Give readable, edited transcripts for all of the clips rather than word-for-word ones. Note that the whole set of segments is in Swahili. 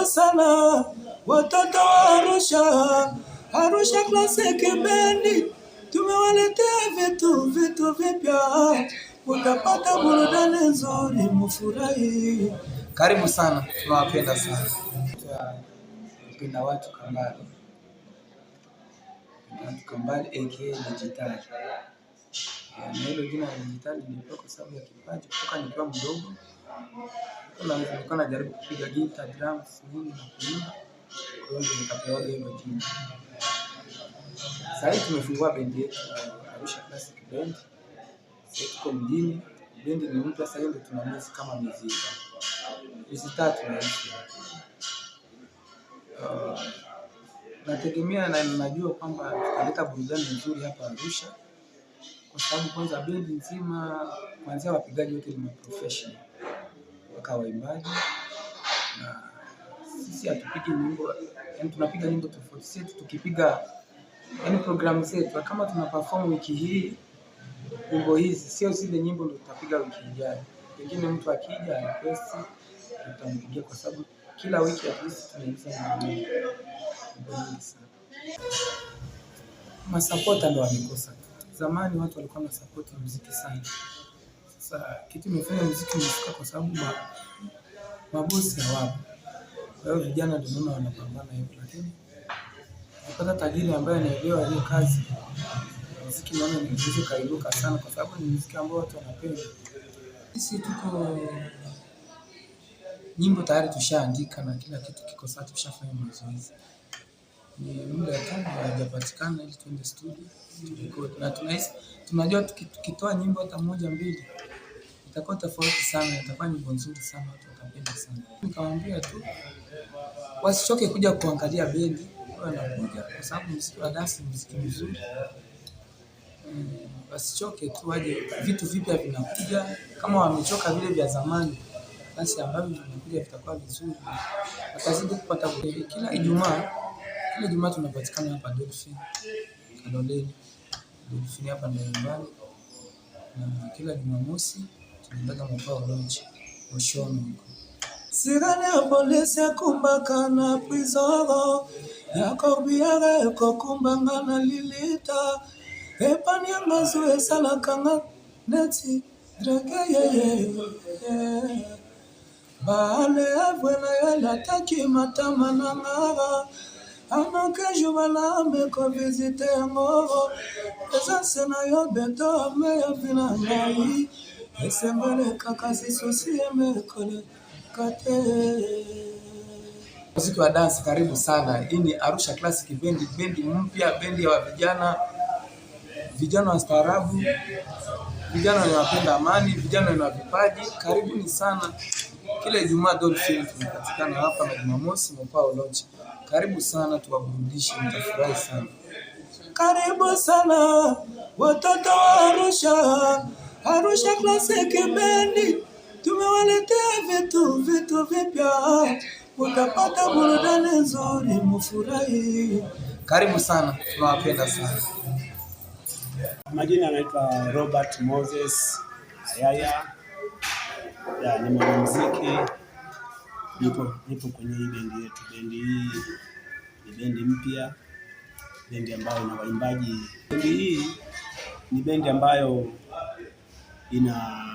Karibu sana watoto wa Arusha, Arusha Classic Bendi, tumewaletea vitu vipya, mtapata burudani nzuri, mfurahi. Karibu sana, tunawapenda sana. Tunapenda watu Kambale aka Digitali. Na hilo jina la Digitali nilipewa kwa sababu ya kipaji kutoka nikiwa mdogo. Nilikuwa najaribu kupiga gitaa, drums, nini na kuimba. Kwa hiyo nikapewa hilo jina. Sasa hivi tumefungua bendi yetu Arusha Classic Band. Sasa tuko mjini. Bendi ni mpya, sasa ndio tunamisi kama muziki. Hizi tatu na hizi. Nategemea na najua kwamba tutaleta burudani nzuri hapa Arusha. Kwa sababu kwanza bendi nzima kuanzia wapigaji wote ni professional. Waka waimbaji na sisi hatupigi nyimbo, yani tunapiga nyimbo tofauti. Sisi tukipiga yani programu zetu kama tuna perform wiki hii nyimbo hizi sio zile nyimbo ndio tutapiga wiki ijayo. Pengine mtu akija request tutampigia kwa sababu kila wiki at least tunaingiza nyimbo sana. Masupporta ndio wamekosa. Zamani watu walikuwa na support muziki sana. Sasa kitu kimefanya muziki umefika kwa sababu mabosi hawapo. Kwa hiyo vijana ndio naona wanapambana hivyo, lakini kupata tajiri ambaye anaelewa hiyo kazi, muziki naona ni muziki kaibuka sana kwa sababu ni muziki ambao watu wanapenda. Sisi tuko nyimbo tayari tushaandika na kila kitu kiko sawa, tushafanya mazoezi. Ni muda tu hajapatikana ili tuende studio turekodi, na tunajua tukitoa nyimbo hata moja mbili itakuwa tofauti sana, itakuwa nyimbo nzuri sana, watu watapenda sana. Nikamwambia tu wasichoke kuja kuangalia bendi, wanakuja kwa sababu muziki wa dance ni muziki mzuri. Wasichoke tu waje, vitu vipya vinakuja, kama wamechoka vile vya zamani basi ambavyo vinakuja vitakuwa vizuri. Watazidi kupata kila Ijumaa tunapatikana hapa Dolphin Kaloleni. Dolphin hapa ndio nyumbani. Na kila Jumamosi tunaenda Mopao Lodge Oshono huko. Sirane ya polisi ya kumbakana prizoro yako biara yako kumbangana lilita epani ya mazue sana kanga neti drake baale avwena yala taki matama na ngara amakajo bala meko visite ngoro eza sena yo beto ame ya vina ngai esembele kaka sisi emekole kate. Muziki wa dance karibu sana. Hii ni Arusha Classic Band, bendi mpya, bendi ya vijana wastaarabu, vijana wanapenda amani, vijana wana vipaji. Karibuni sana. Kila Ijumaa Dolphin tunapatikana hapa na Jumamosi Mopao Lodge. Karibu sana, tuwaburudishe, mtafurahi sana. Karibu sana watoto wa Arusha, Arusha Classic Band, tumewaletea vitu vipya, mtapata burudani nzuri, mfurahi. Karibu sana, tunawapenda sana. Majina anaitwa Robert Moses Ayaya. Ni mwanamuziki. Nipo kwenye hii bendi yetu. Bendi hii ni bendi mpya, bendi ambayo ina waimbaji. Bendi hii ni bendi ambayo ina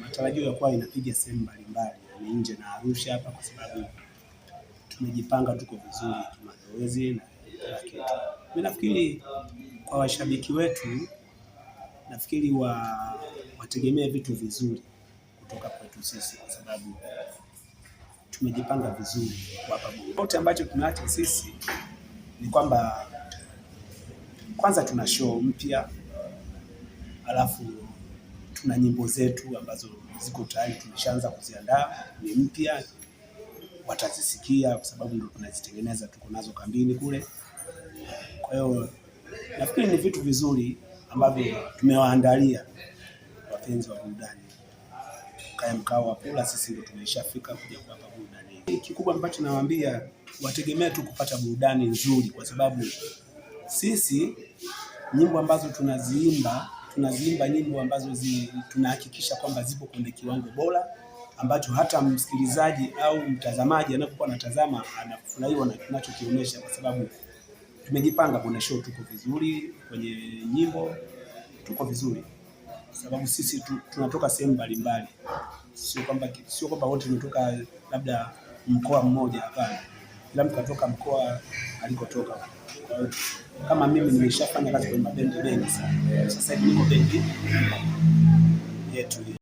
matarajio ya kuwa inapiga sehemu mbalimbali ni nje na Arusha hapa, kwa sababu tumejipanga, tuko vizuri kimazoezi na kila kitu. Mimi nafikiri kwa washabiki wetu, nafikiri wategemea vitu vizuri kutoka kwetu sisi, kwa sababu tumejipanga vizuri hapa. Wote ambacho tunaacha sisi ni kwamba kwanza tuna show mpya, alafu tuna nyimbo zetu ambazo ziko tayari, tumeshaanza kuziandaa, ni mpya, watazisikia kwa sababu ndio tunazitengeneza, tuko nazo kambini kule. Kwa hiyo nafikiri ni vitu vizuri ambavyo tumewaandalia wapenzi wa burudani. Kaya mkao wa Pula, sisi ndio tumeshafika kuja kuwapa burudani. Kikubwa ambacho nawaambia, wategemea tu kupata burudani nzuri, kwa sababu sisi nyimbo ambazo tunaziimba nyimbo ambazo tunahakikisha kwamba zipo kwenye kiwango bora, ambacho hata msikilizaji au mtazamaji anapokuwa anatazama anafurahiwa na tunachokionyesha, kwa sababu tumejipanga kwenye show, tuko vizuri kwenye nyimbo, tuko vizuri sababu sisi tunatoka sehemu mbalimbali, sio kwamba wote tunatoka labda mkoa mmoja, hapana, kila mtu katoka mkoa alikotoka. Kwa hiyo kama mimi nimeshafanya kazi kwenye mabendi mengi sana, sasa hivi niko bendi yetu.